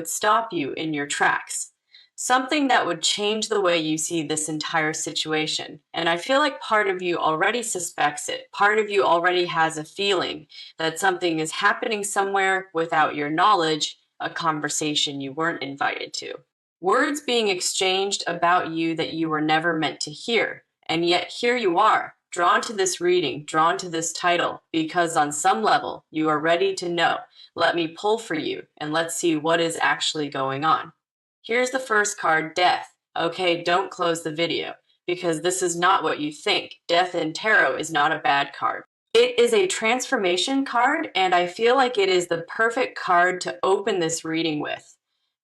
would stop you in your tracks. Something that would change the way you see this entire situation. And I feel like part of you already suspects it. Part of you already has a feeling that something is happening somewhere without your knowledge, a conversation you weren't invited to. Words being exchanged about you that you were never meant to hear. And yet here you are, drawn to this reading, drawn to this title, because on some level you are ready to know. Let me pull for you and let's see what is actually going on. Here's the first card, Death. Okay, don't close the video because this is not what you think. Death in tarot is not a bad card. It is a transformation card, and I feel like it is the perfect card to open this reading with.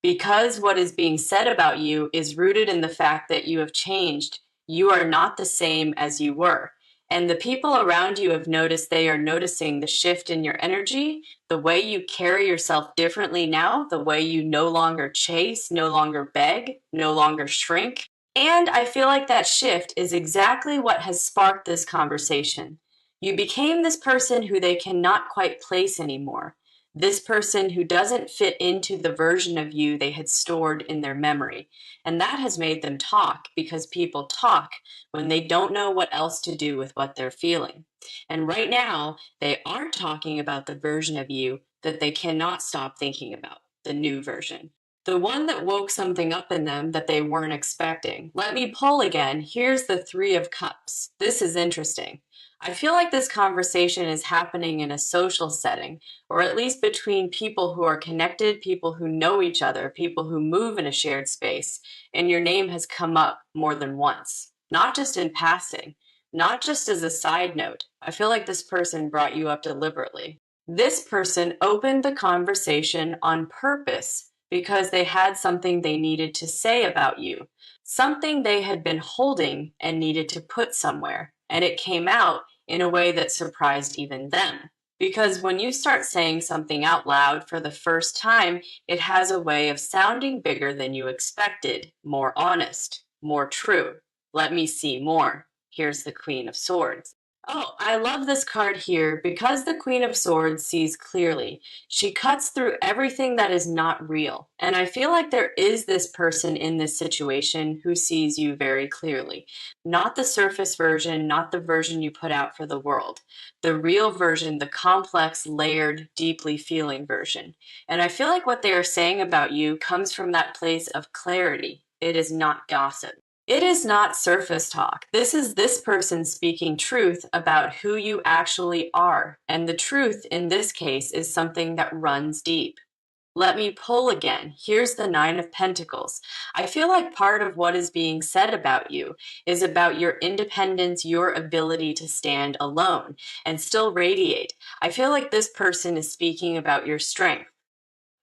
Because what is being said about you is rooted in the fact that you have changed. You are not the same as you were. And the people around you have noticed, they are noticing the shift in your energy, the way you carry yourself differently now, the way you no longer chase, no longer beg, no longer shrink. And I feel like that shift is exactly what has sparked this conversation. You became this person who they cannot quite place anymore. This person who doesn't fit into the version of you they had stored in their memory. And that has made them talk, because people talk when they don't know what else to do with what they're feeling. And right now, they are talking about the version of you that they cannot stop thinking about, the new version. The one that woke something up in them that they weren't expecting. Let me pull again. Here's the Three of Cups. This is interesting. I feel like this conversation is happening in a social setting, or at least between people who are connected, people who know each other, people who move in a shared space, and your name has come up more than once. Not just in passing, not just as a side note. I feel like this person brought you up deliberately. This person opened the conversation on purpose because they had something they needed to say about you, something they had been holding and needed to put somewhere, and it came out in a way that surprised even them. Because when you start saying something out loud for the first time, it has a way of sounding bigger than you expected, more honest, more true. Let me see more. Here's the Queen of Swords. Oh, I love this card here because the Queen of Swords sees clearly. She cuts through everything that is not real. And I feel like there is this person in this situation who sees you very clearly. Not the surface version, not the version you put out for the world. The real version, the complex, layered, deeply feeling version. And I feel like what they are saying about you comes from that place of clarity. It is not gossip. It is not surface talk. This is this person speaking truth about who you actually are. And the truth in this case is something that runs deep. Let me pull again. Here's the Nine of Pentacles. I feel like part of what is being said about you is about your independence, your ability to stand alone and still radiate. I feel like this person is speaking about your strength,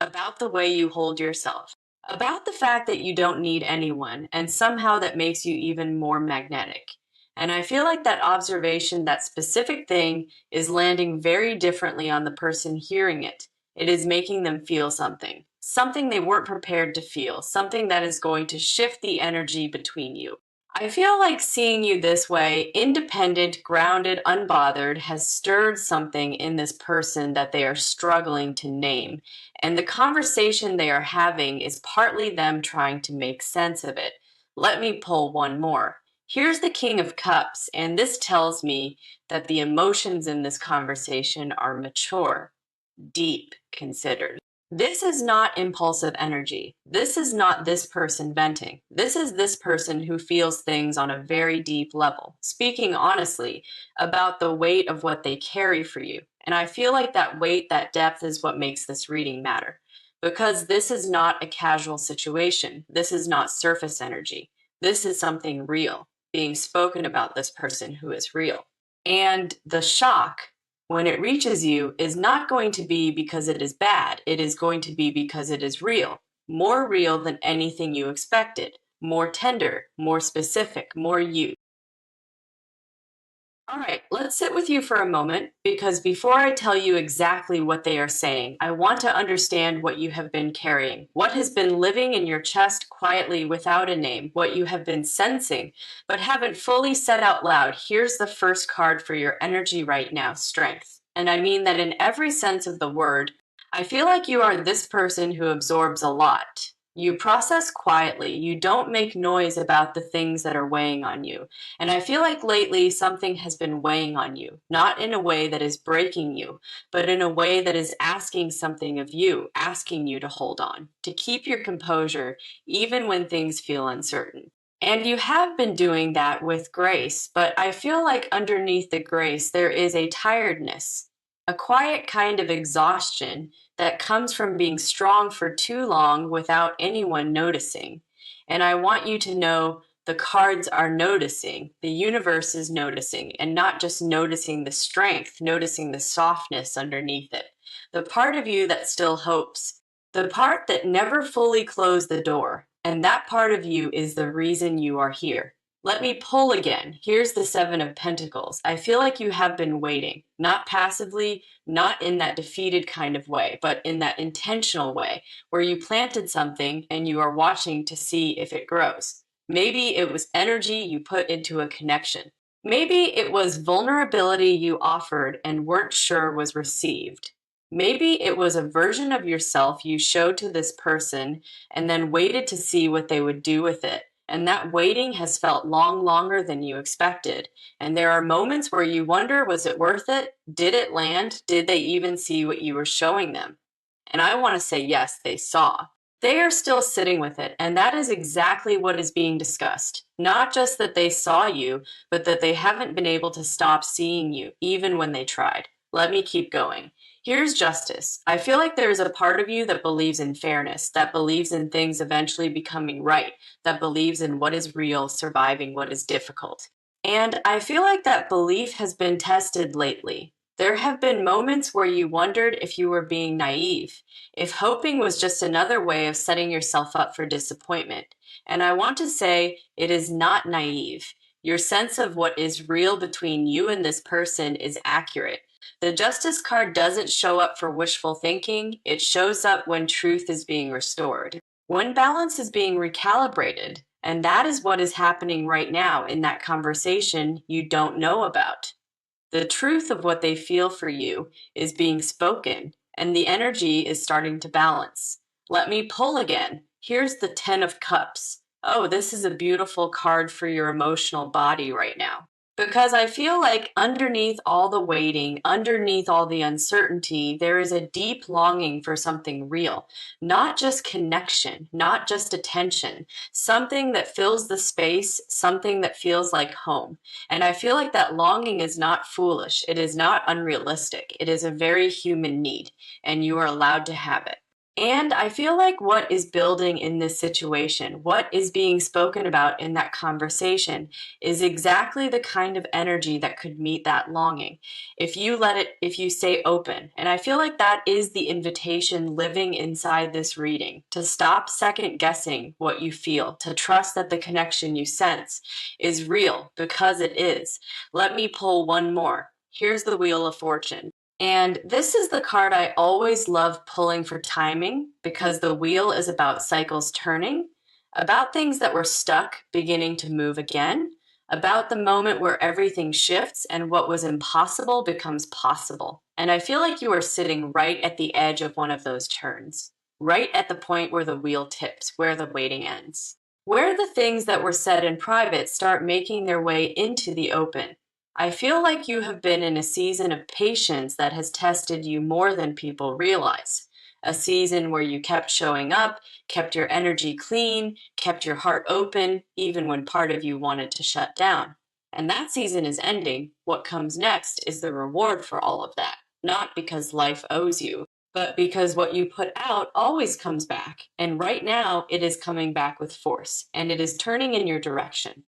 about the way you hold yourself, about the fact that you don't need anyone, and somehow that makes you even more magnetic. And I feel like that observation, that specific thing, is landing very differently on the person hearing it. It is making them feel something, something they weren't prepared to feel, something that is going to shift the energy between you. I feel like seeing you this way, independent, grounded, unbothered, has stirred something in this person that they are struggling to name. And the conversation they are having is partly them trying to make sense of it. Let me pull one more. Here's the King of Cups, and this tells me that the emotions in this conversation are mature, deep, considered. This is not impulsive energy. This is not this person venting. This is this person who feels things on a very deep level, speaking honestly about the weight of what they carry for you. And I feel like that weight, that depth is what makes this reading matter. Because this is not a casual situation. This is not surface energy. This is something real being spoken about this person who is real. And the shock, when it reaches you, is not going to be because it is bad. It is going to be because it is real. More real than anything you expected. More tender, more specific, more you. All right, let's sit with you for a moment, because before I tell you exactly what they are saying, I want to understand what you have been carrying, what has been living in your chest quietly without a name, what you have been sensing, but haven't fully said out loud. Here's the first card for your energy right now, strength. And I mean that in every sense of the word. I feel like you are this person who absorbs a lot. You process quietly. You don't make noise about the things that are weighing on you. And I feel like lately something has been weighing on you, not in a way that is breaking you, but in a way that is asking something of you, asking you to hold on, to keep your composure, even when things feel uncertain. And you have been doing that with grace, but I feel like underneath the grace, there is a tiredness, a quiet kind of exhaustion that comes from being strong for too long without anyone noticing. And I want you to know the cards are noticing, the universe is noticing, and not just noticing the strength, noticing the softness underneath it. The part of you that still hopes, the part that never fully closed the door, and that part of you is the reason you are here. Let me pull again. Here's the Seven of Pentacles. I feel like you have been waiting, not passively, not in that defeated kind of way, but in that intentional way where you planted something and you are watching to see if it grows. Maybe it was energy you put into a connection. Maybe it was vulnerability you offered and weren't sure was received. Maybe it was a version of yourself you showed to this person and then waited to see what they would do with it. And that waiting has felt longer than you expected. And there are moments where you wonder, was it worth it? Did it land? Did they even see what you were showing them? And I want to say, yes, they saw. They are still sitting with it. And that is exactly what is being discussed. Not just that they saw you, but that they haven't been able to stop seeing you, even when they tried. Let me keep going. Here's justice. I feel like there is a part of you that believes in fairness, that believes in things eventually becoming right, that believes in what is real, surviving what is difficult. And I feel like that belief has been tested lately. There have been moments where you wondered if you were being naive, if hoping was just another way of setting yourself up for disappointment. And I want to say it is not naive. Your sense of what is real between you and this person is accurate. The Justice card doesn't show up for wishful thinking, it shows up when truth is being restored, when balance is being recalibrated. And that is what is happening right now in that conversation you don't know about. The truth of what they feel for you is being spoken, and the energy is starting to balance. Let me pull again. Here's the Ten of Cups. Oh, this is a beautiful card for your emotional body right now. Because I feel like underneath all the waiting, underneath all the uncertainty, there is a deep longing for something real. Not just connection, not just attention, something that fills the space, something that feels like home. And I feel like that longing is not foolish. It is not unrealistic. It is a very human need, and you are allowed to have it. And I feel like what is building in this situation, what is being spoken about in that conversation, is exactly the kind of energy that could meet that longing. If you let it, if you stay open. And I feel like that is the invitation living inside this reading, to stop second guessing what you feel, to trust that the connection you sense is real because it is. Let me pull one more. Here's the Wheel of Fortune. And this is the card I always love pulling for timing because the wheel is about cycles turning, about things that were stuck beginning to move again, about the moment where everything shifts and what was impossible becomes possible. And I feel like you are sitting right at the edge of one of those turns, right at the point where the wheel tips, where the waiting ends, where the things that were said in private start making their way into the open. I feel like you have been in a season of patience that has tested you more than people realize. A season where you kept showing up, kept your energy clean, kept your heart open, even when part of you wanted to shut down. And that season is ending. What comes next is the reward for all of that. Not because life owes you, but because what you put out always comes back. And right now, it is coming back with force, and it is turning in your direction.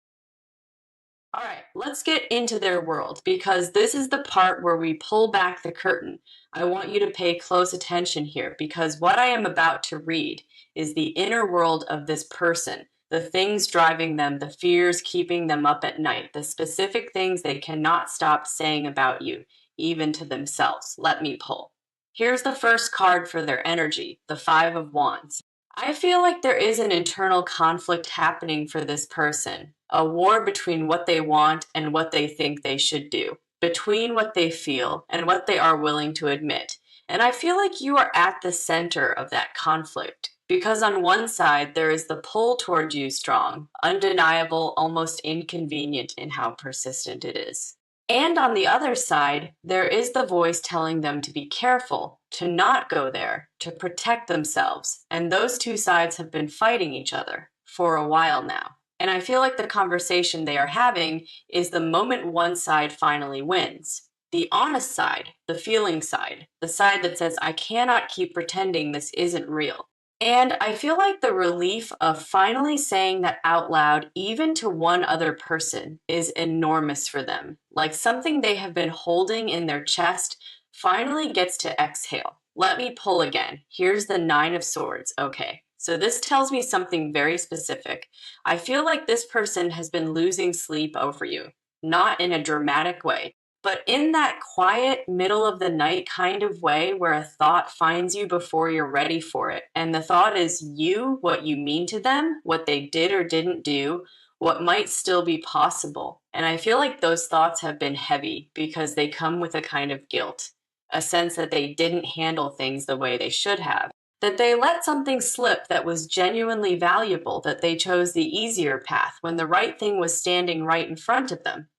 All right, let's get into their world because this is the part where we pull back the curtain. I want you to pay close attention here because what I am about to read is the inner world of this person, the things driving them, the fears keeping them up at night, the specific things they cannot stop saying about you, even to themselves. Let me pull. Here's the first card for their energy, the Five of Wands. I feel like there is an internal conflict happening for this person, a war between what they want and what they think they should do, between what they feel and what they are willing to admit. And I feel like you are at the center of that conflict. Because on one side, there is the pull toward you strong, undeniable, almost inconvenient in how persistent it is. And on the other side, there is the voice telling them to be careful, to not go there, to protect themselves. And those two sides have been fighting each other for a while now. And I feel like the conversation they are having is the moment one side finally wins. The honest side, the feeling side, the side that says, I cannot keep pretending this isn't real. And I feel like the relief of finally saying that out loud, even to one other person, is enormous for them. Like something they have been holding in their chest finally gets to exhale. Let me pull again. Here's the Nine of Swords. Okay, so this tells me something very specific. I feel like this person has been losing sleep over you, not in a dramatic way, but in that quiet, middle of the night kind of way where a thought finds you before you're ready for it. And the thought is you, what you mean to them, what they did or didn't do, what might still be possible. And I feel like those thoughts have been heavy because they come with a kind of guilt, a sense that they didn't handle things the way they should have, that they let something slip that was genuinely valuable, that they chose the easier path when the right thing was standing right in front of them.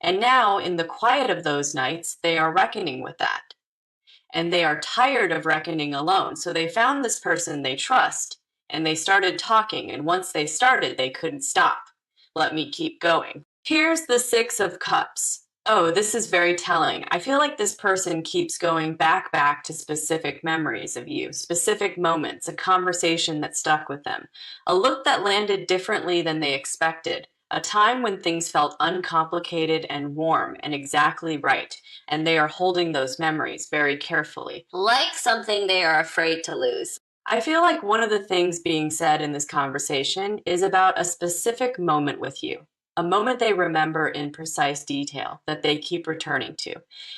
And now, in the quiet of those nights, they are reckoning with that. And they are tired of reckoning alone. So they found this person they trust and they started talking. And once they started, they couldn't stop. Let me keep going. Here's the Six of Cups. Oh, this is very telling. I feel like this person keeps going back to specific memories of you, specific moments, a conversation that stuck with them, a look that landed differently than they expected, a time when things felt uncomplicated and warm and exactly right, and they are holding those memories very carefully, like something they are afraid to lose. I feel like one of the things being said in this conversation is about a specific moment with you, a moment they remember in precise detail that they keep returning to.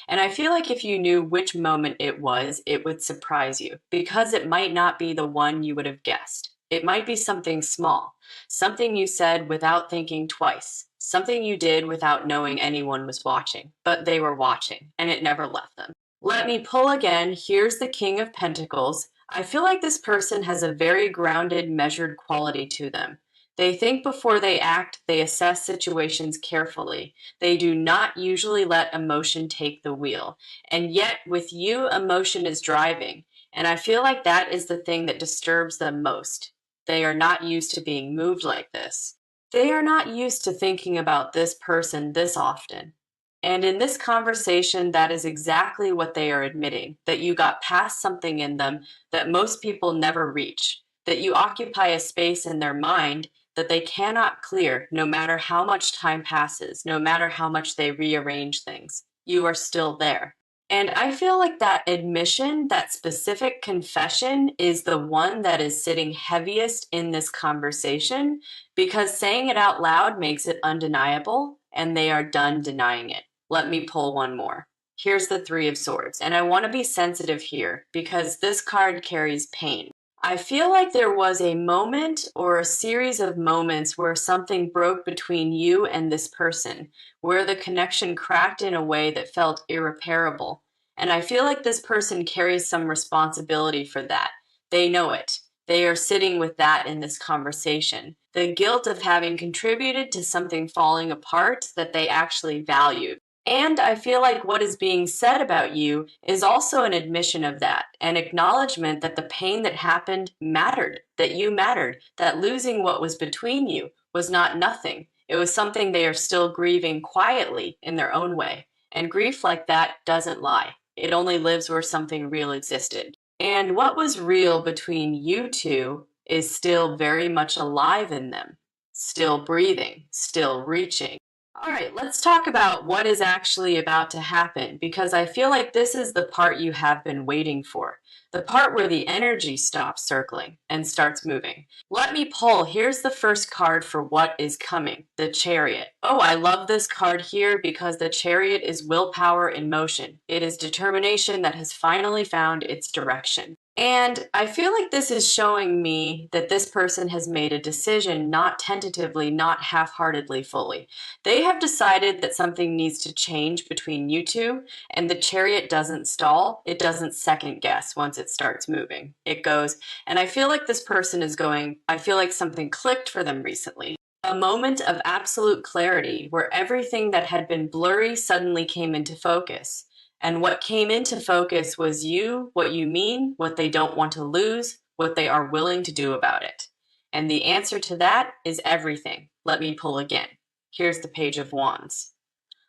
And I feel like if you knew which moment it was, it would surprise you because it might not be the one you would have guessed. It might be something small, something you said without thinking twice, something you did without knowing anyone was watching, but they were watching and it never left them. Let me pull again. Here's the King of Pentacles. I feel like this person has a very grounded, measured quality to them. They think before they act, they assess situations carefully. They do not usually let emotion take the wheel. And yet, with you, emotion is driving. And I feel like that is the thing that disturbs them most. They are not used to being moved like this. They are not used to thinking about this person this often. And in this conversation, that is exactly what they are admitting, that you got past something in them that most people never reach, that you occupy a space in their mind that they cannot clear no matter how much time passes, no matter how much they rearrange things. You are still there. And I feel like that admission, that specific confession, is the one that is sitting heaviest in this conversation because saying it out loud makes it undeniable and they are done denying it. Let me pull one more. Here's the Three of Swords, and I want to be sensitive here because this card carries pain. I feel like there was a moment or a series of moments where something broke between you and this person, where the connection cracked in a way that felt irreparable. And I feel like this person carries some responsibility for that. They know it. They are sitting with that in this conversation. The guilt of having contributed to something falling apart that they actually valued. And I feel like what is being said about you is also an admission of that, an acknowledgement that the pain that happened mattered, that you mattered, that losing what was between you was not nothing. It was something they are still grieving quietly in their own way. And grief like that doesn't lie. It only lives where something real existed. And what was real between you two is still very much alive in them, still breathing, still reaching. All right, let's talk about what is actually about to happen because I feel like this is the part you have been waiting for, the part where the energy stops circling and starts moving. Let me pull. Here's the first card for what is coming, the Chariot. Oh, I love this card here because the Chariot is willpower in motion. It is determination that has finally found its direction. And I feel like this is showing me that this person has made a decision, not tentatively, not half heartedly, fully. They have decided that something needs to change between you two, and the chariot doesn't stall. It doesn't second guess once it starts moving. It goes, and I feel like this person is going, I feel like something clicked for them recently. A moment of absolute clarity where everything that had been blurry suddenly came into focus. And what came into focus was you, what you mean, what they don't want to lose, what they are willing to do about it. And the answer to that is everything. Let me pull again. Here's the Page of Wands.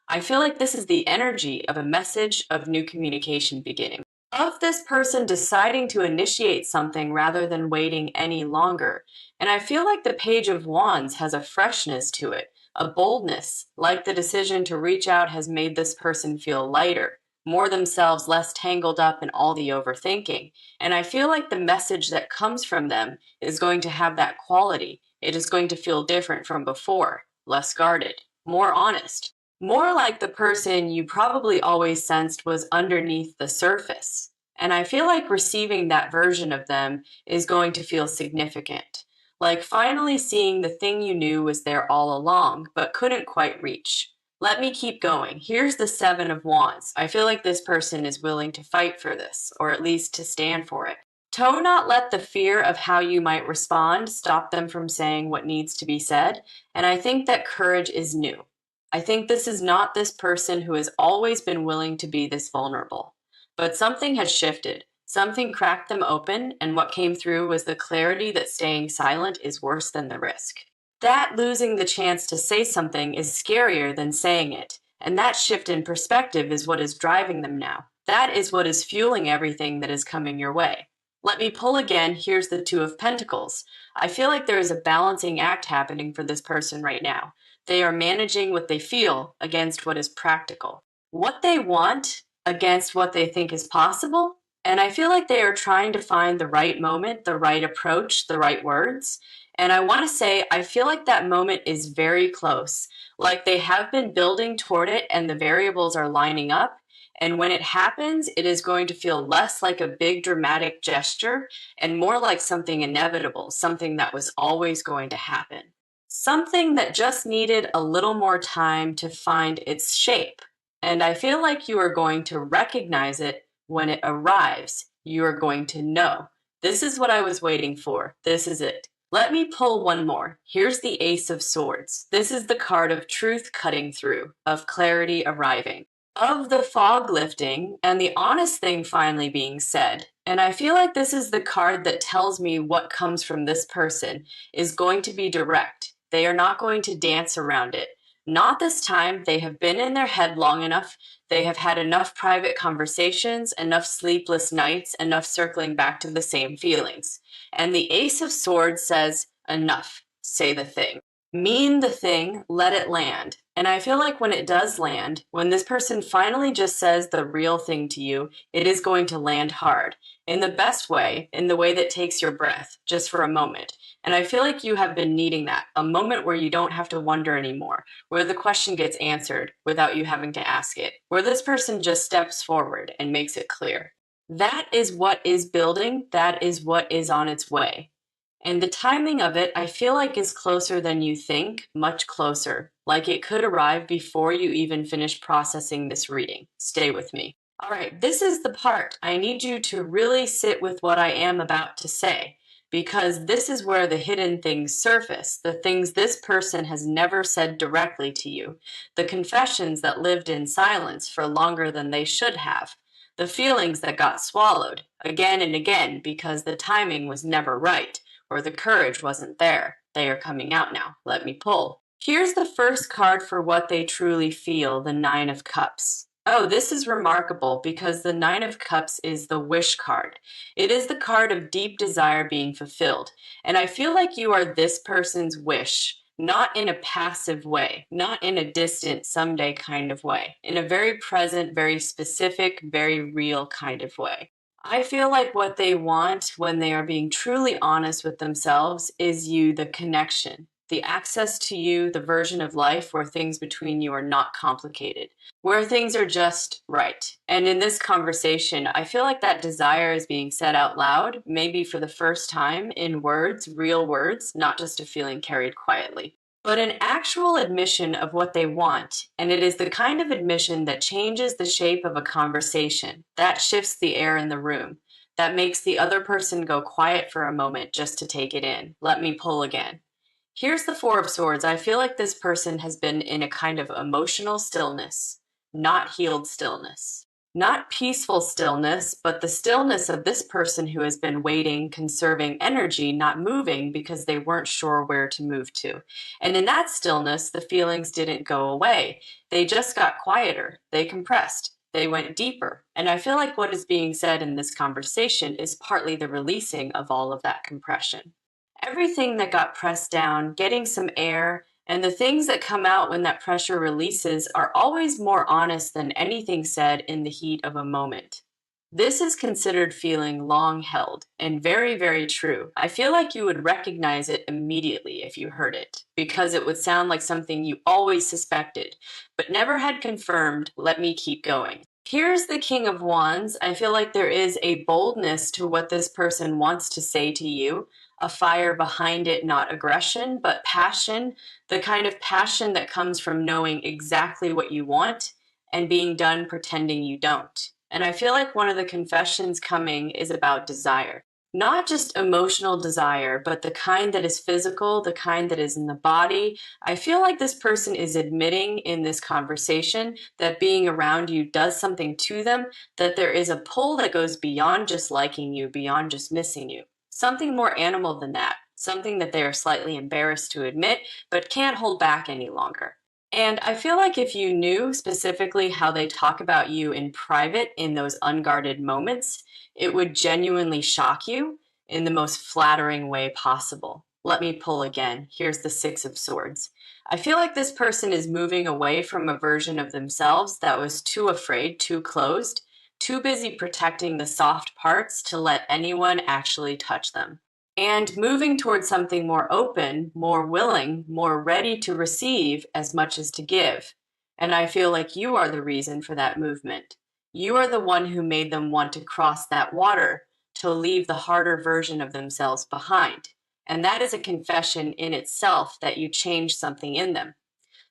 I feel like this is the energy of a message of new communication beginning. Of this person deciding to initiate something rather than waiting any longer. And I feel like the Page of Wands has a freshness to it, a boldness, like the decision to reach out has made this person feel lighter, more themselves, less tangled up in all the overthinking. And I feel like the message that comes from them is going to have that quality. It is going to feel different from before, less guarded, more honest, more like the person you probably always sensed was underneath the surface. And I feel like receiving that version of them is going to feel significant. Like finally seeing the thing you knew was there all along, but couldn't quite reach. Let me keep going. Here's the Seven of Wands. I feel like this person is willing to fight for this, or at least to stand for it. Do not let the fear of how you might respond stop them from saying what needs to be said. And I think that courage is new. I think this is not this person who has always been willing to be this vulnerable. But something has shifted. Something cracked them open, and what came through was the clarity that staying silent is worse than the risk. That losing the chance to say something is scarier than saying it. And that shift in perspective is what is driving them now. That is what is fueling everything that is coming your way. Let me pull again. Here's the Two of Pentacles. I feel like there is a balancing act happening for this person right now. They are managing what they feel against what is practical, what they want against what they think is possible. And I feel like they are trying to find the right moment, the right approach, the right words. And I want to say, I feel like that moment is very close. Like they have been building toward it and the variables are lining up. And when it happens, it is going to feel less like a big dramatic gesture and more like something inevitable, something that was always going to happen. Something that just needed a little more time to find its shape. And I feel like you are going to recognize it when it arrives. You are going to know. This is what I was waiting for. This is it. Let me pull one more. Here's the Ace of Swords. This is the card of truth cutting through, of clarity arriving, of the fog lifting, and the honest thing finally being said. And I feel like this is the card that tells me what comes from this person is going to be direct. They are not going to dance around it. Not this time. They have been in their head long enough. They have had enough private conversations, enough sleepless nights, enough circling back to the same feelings. And the Ace of Swords says, enough, say the thing. Mean the thing, let it land. And I feel like when it does land, when this person finally just says the real thing to you, it is going to land hard. In the best way, in the way that takes your breath, just for a moment. And I feel like you have been needing that, a moment where you don't have to wonder anymore, where the question gets answered without you having to ask it, where this person just steps forward and makes it clear. That is what is building. That is what is on its way. And the timing of it, I feel like, is closer than you think, much closer. Like it could arrive before you even finish processing this reading. Stay with me. All right, this is the part. I need you to really sit with what I am about to say, because this is where the hidden things surface, the things this person has never said directly to you, the confessions that lived in silence for longer than they should have, the feelings that got swallowed again and again because the timing was never right or the courage wasn't there. They are coming out now. Let me pull. Here's the first card for what they truly feel, the Nine of Cups. Oh, this is remarkable because the Nine of Cups is the wish card. It is the card of deep desire being fulfilled. And I feel like you are this person's wish, not in a passive way, not in a distant someday kind of way, in a very present, very specific, very real kind of way. I feel like what they want when they are being truly honest with themselves is you, the connection, the access to you, the version of life where things between you are not complicated, where things are just right. And in this conversation, I feel like that desire is being said out loud, maybe for the first time in words, real words, not just a feeling carried quietly, but an actual admission of what they want. And it is the kind of admission that changes the shape of a conversation, that shifts the air in the room, that makes the other person go quiet for a moment just to take it in. Let me pull again. Here's the Four of Swords. I feel like this person has been in a kind of emotional stillness, not healed stillness. Not peaceful stillness, but the stillness of this person who has been waiting, conserving energy, not moving because they weren't sure where to move to. And in that stillness, the feelings didn't go away. They just got quieter. They compressed. They went deeper. And I feel like what is being said in this conversation is partly the releasing of all of that compression. Everything that got pressed down, getting some air, and the things that come out when that pressure releases are always more honest than anything said in the heat of a moment. This is considered feeling long held and very, very true. I feel like you would recognize it immediately if you heard it, because it would sound like something you always suspected, but never had confirmed. Let me keep going. Here's the King of Wands. I feel like there is a boldness to what this person wants to say to you, a fire behind it, not aggression, but passion, the kind of passion that comes from knowing exactly what you want and being done pretending you don't. And I feel like one of the confessions coming is about desire. Not just emotional desire, but the kind that is physical, the kind that is in the body. I feel like this person is admitting in this conversation that being around you does something to them, that there is a pull that goes beyond just liking you, beyond just missing you. Something more animal than that, something that they are slightly embarrassed to admit, but can't hold back any longer. And I feel like if you knew specifically how they talk about you in private in those unguarded moments, it would genuinely shock you in the most flattering way possible. Let me pull again. Here's the Six of Swords. I feel like this person is moving away from a version of themselves that was too afraid, too closed, too busy protecting the soft parts to let anyone actually touch them. And moving towards something more open, more willing, more ready to receive as much as to give. And I feel like you are the reason for that movement. You are the one who made them want to cross that water, to leave the harder version of themselves behind. And that is a confession in itself that you changed something in them,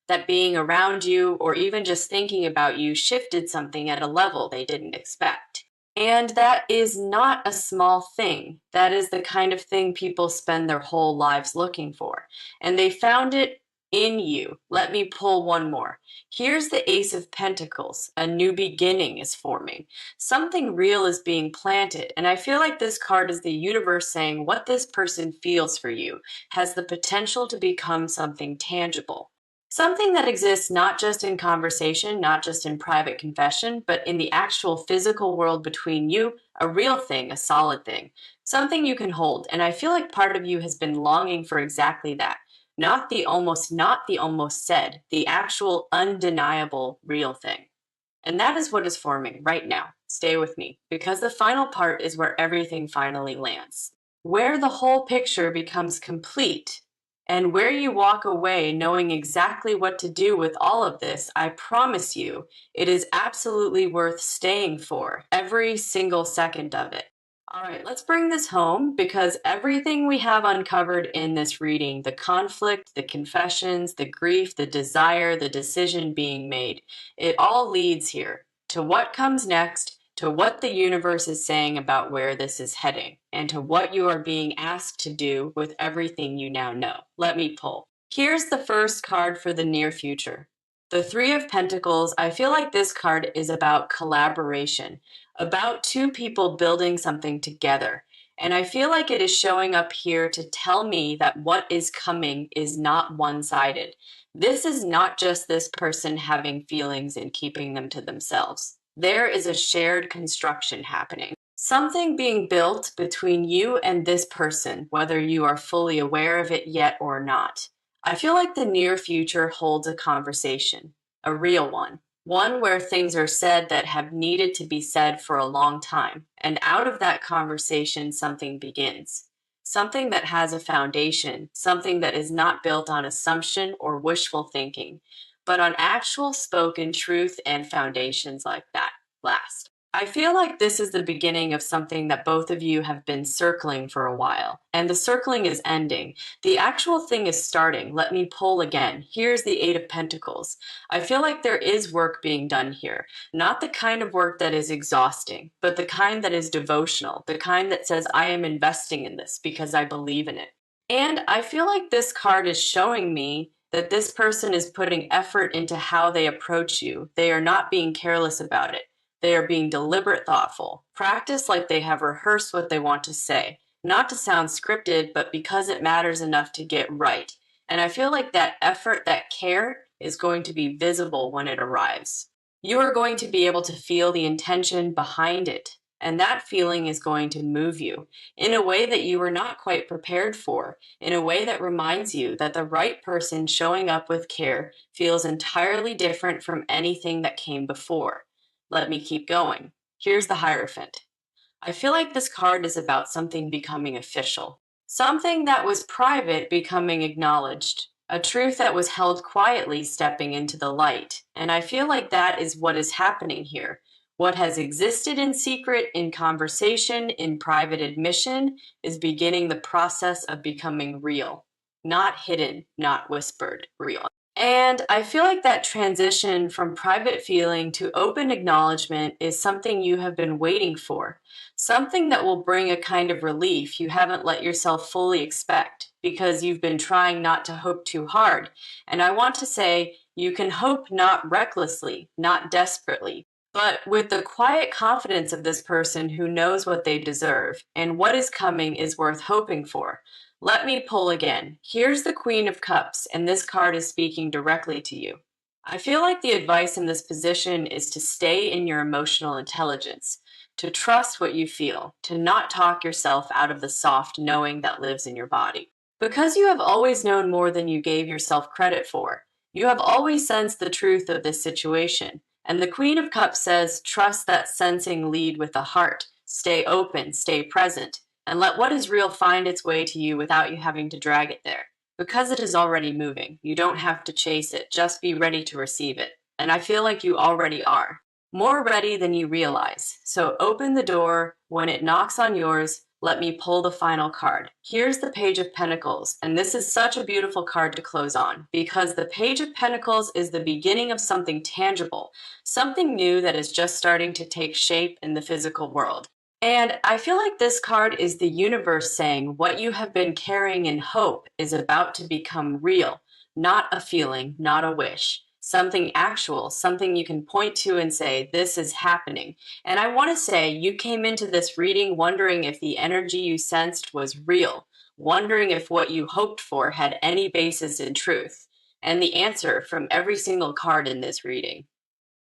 that being around you or even just thinking about you shifted something at a level they didn't expect. And that is not a small thing. That is the kind of thing people spend their whole lives looking for. And they found it in you. Let me pull one more. Here's the Ace of Pentacles. A new beginning is forming. Something real is being planted. And I feel like this card is the universe saying what this person feels for you has the potential to become something tangible. Something that exists not just in conversation, not just in private confession, but in the actual physical world between you, a real thing, a solid thing, something you can hold. And I feel like part of you has been longing for exactly that. Not the almost said, the actual undeniable real thing. And that is what is forming right now. Stay with me, because the final part is where everything finally lands, where the whole picture becomes complete, and where you walk away knowing exactly what to do with all of this. I promise you, it is absolutely worth staying for, every single second of it. All right, let's bring this home, because everything we have uncovered in this reading, the conflict, the confessions, the grief, the desire, the decision being made, it all leads here to what comes next, to what the universe is saying about where this is heading, and to what you are being asked to do with everything you now know. Let me pull. Here's the first card for the near future. The Three of Pentacles. I feel like this card is about collaboration, about two people building something together. And I feel like it is showing up here to tell me that what is coming is not one-sided. This is not just this person having feelings and keeping them to themselves. There is a shared construction happening. Something being built between you and this person, whether you are fully aware of it yet or not. I feel like the near future holds a conversation, a real one where things are said that have needed to be said for a long time. And out of that conversation, something begins. something that has a foundation, something that is not built on assumption or wishful thinking, but on actual spoken truth and foundations like that last. I feel like this is the beginning of something that both of you have been circling for a while, and the circling is ending. The actual thing is starting. Let me pull again. Here's the Eight of Pentacles. I feel like there is work being done here. Not the kind of work that is exhausting, but the kind that is devotional, the kind that says, I am investing in this because I believe in it. And I feel like this card is showing me that this person is putting effort into how they approach you. They are not being careless about it. They are being deliberate, thoughtful. Practice like they have rehearsed what they want to say, not to sound scripted, but because it matters enough to get right. And I feel like that effort, that care, is going to be visible when it arrives. You are going to be able to feel the intention behind it, and that feeling is going to move you in a way that you were not quite prepared for, in a way that reminds you that the right person showing up with care feels entirely different from anything that came before. Let me keep going. Here's the Hierophant. I feel like this card is about something becoming official, something that was private becoming acknowledged, a truth that was held quietly stepping into the light. And I feel like that is what is happening here. What has existed in secret, in conversation, in private admission, is beginning the process of becoming real. Not hidden, not whispered, real. And I feel like that transition from private feeling to open acknowledgement is something you have been waiting for, something that will bring a kind of relief you haven't let yourself fully expect because you've been trying not to hope too hard. And I want to say you can hope not recklessly, not desperately, but with the quiet confidence of this person who knows what they deserve and what is coming is worth hoping for. Let me pull again. Here's the Queen of Cups, and this card is speaking directly to you. I feel like the advice in this position is to stay in your emotional intelligence, to trust what you feel, to not talk yourself out of the soft knowing that lives in your body. Because you have always known more than you gave yourself credit for, you have always sensed the truth of this situation. And the Queen of Cups says, trust that sensing lead with the heart. Stay open, stay present, and let what is real find its way to you without you having to drag it there. Because it is already moving, you don't have to chase it, just be ready to receive it. And I feel like you already are. More ready than you realize. So open the door. When it knocks on yours, let me pull the final card. Here's the Page of Pentacles, and this is such a beautiful card to close on because the Page of Pentacles is the beginning of something tangible, something new that is just starting to take shape in the physical world. And I feel like this card is the universe saying what you have been carrying in hope is about to become real, not a feeling, not a wish, something actual, something you can point to and say, this is happening. And I want to say you came into this reading wondering if the energy you sensed was real, wondering if what you hoped for had any basis in truth. And the answer from every single card in this reading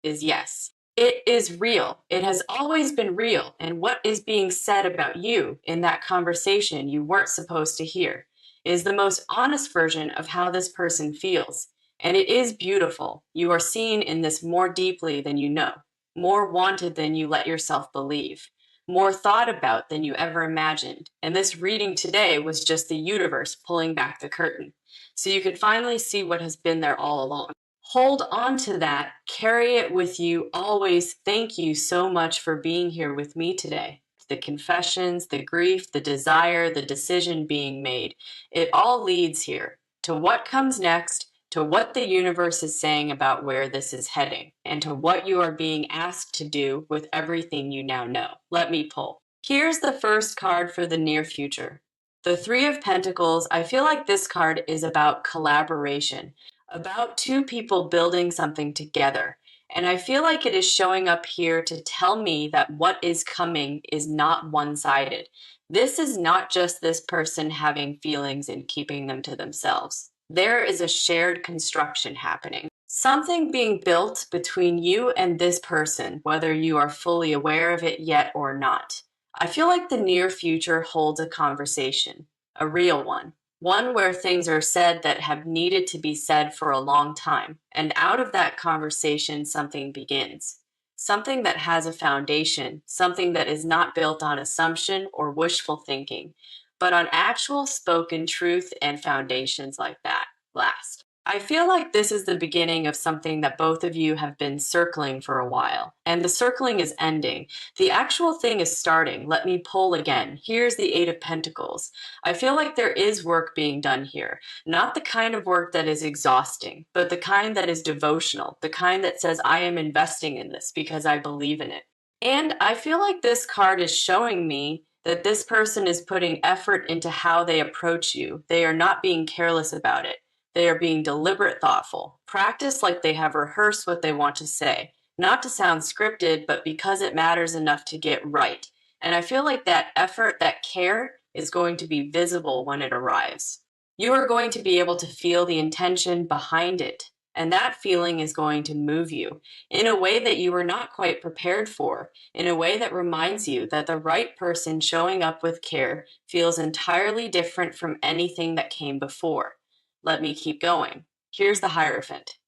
is yes. It is real. It has always been real. And what is being said about you in that conversation you weren't supposed to hear is the most honest version of how this person feels. And it is beautiful. You are seen in this more deeply than you know, more wanted than you let yourself believe, more thought about than you ever imagined. And this reading today was just the universe pulling back the curtain so you could finally see what has been there all along. Hold on to that. Carry it with you always. Thank you so much for being here with me today. The confessions, the grief, the desire, the decision being made. It all leads here to what comes next, to what the universe is saying about where this is heading, and to what you are being asked to do with everything you now know. Let me pull. Here's the first card for the near future. The Three of Pentacles. I feel like this card is about collaboration, about two people building something together. And I feel like it is showing up here to tell me that what is coming is not one-sided. This is not just this person having feelings and keeping them to themselves. There is a shared construction happening. Something being built between you and this person, whether you are fully aware of it yet or not. I feel like the near future holds a conversation, a real one where things are said that have needed to be said for a long time. And out of that conversation, something begins. Something that has a foundation, something that is not built on assumption or wishful thinking, but on actual spoken truth and foundations like that last. I feel like this is the beginning of something that both of you have been circling for a while, and the circling is ending. The actual thing is starting. Let me pull again. Here's the Eight of Pentacles. I feel like there is work being done here. Not the kind of work that is exhausting, but the kind that is devotional, the kind that says, I am investing in this because I believe in it. And I feel like this card is showing me that this person is putting effort into how they approach you. They are not being careless about it. They are being deliberate, thoughtful. Practice like they have rehearsed what they want to say, not to sound scripted, but because it matters enough to get right. And I feel like that effort, that care, is going to be visible when it arrives. You are going to be able to feel the intention behind it, and that feeling is going to move you in a way that you were not quite prepared for, in a way that reminds you that the right person showing up with care feels entirely different from anything that came before. Let me keep going. Here's the Hierophant.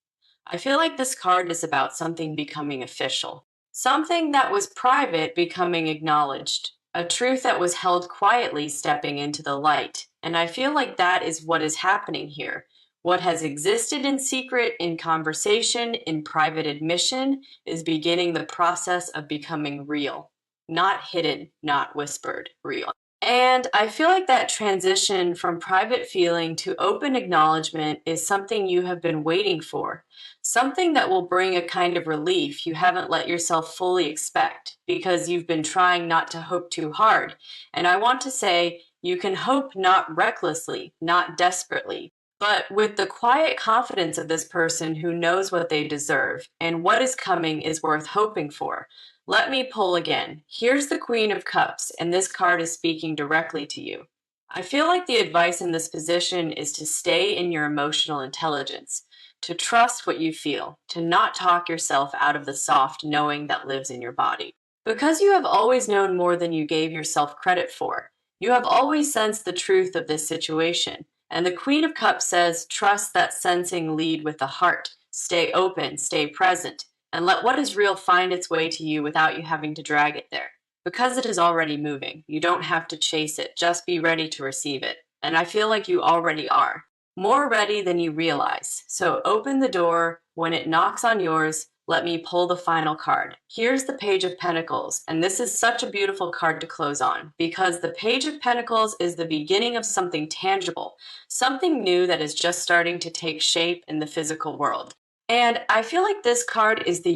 I feel like this card is about something becoming official, something that was private becoming acknowledged, a truth that was held quietly stepping into the light. And I feel like that is what is happening here. What has existed in secret, in conversation, in private admission, is beginning the process of becoming real. Not hidden, not whispered, real. And I feel like that transition from private feeling to open acknowledgement is something you have been waiting for, something that will bring a kind of relief you haven't let yourself fully expect because you've been trying not to hope too hard. And I want to say you can hope not recklessly, not desperately, but with the quiet confidence of this person who knows what they deserve and what is coming is worth hoping for. Let me pull again. Here's the Queen of Cups, and this card is speaking directly to you. I feel like the advice in this position is to stay in your emotional intelligence, to trust what you feel, to not talk yourself out of the soft knowing that lives in your body. Because you have always known more than you gave yourself credit for, you have always sensed the truth of this situation. And the Queen of Cups says, trust that sensing lead with the heart. Stay open, stay present, and let what is real find its way to you without you having to drag it there. Because it is already moving, you don't have to chase it, just be ready to receive it. And I feel like you already are. More ready than you realize. So open the door. When it knocks on yours, let me pull the final card. Here's the Page of Pentacles, and this is such a beautiful card to close on because the Page of Pentacles is the beginning of something tangible, something new that is just starting to take shape in the physical world. And I feel like this card is the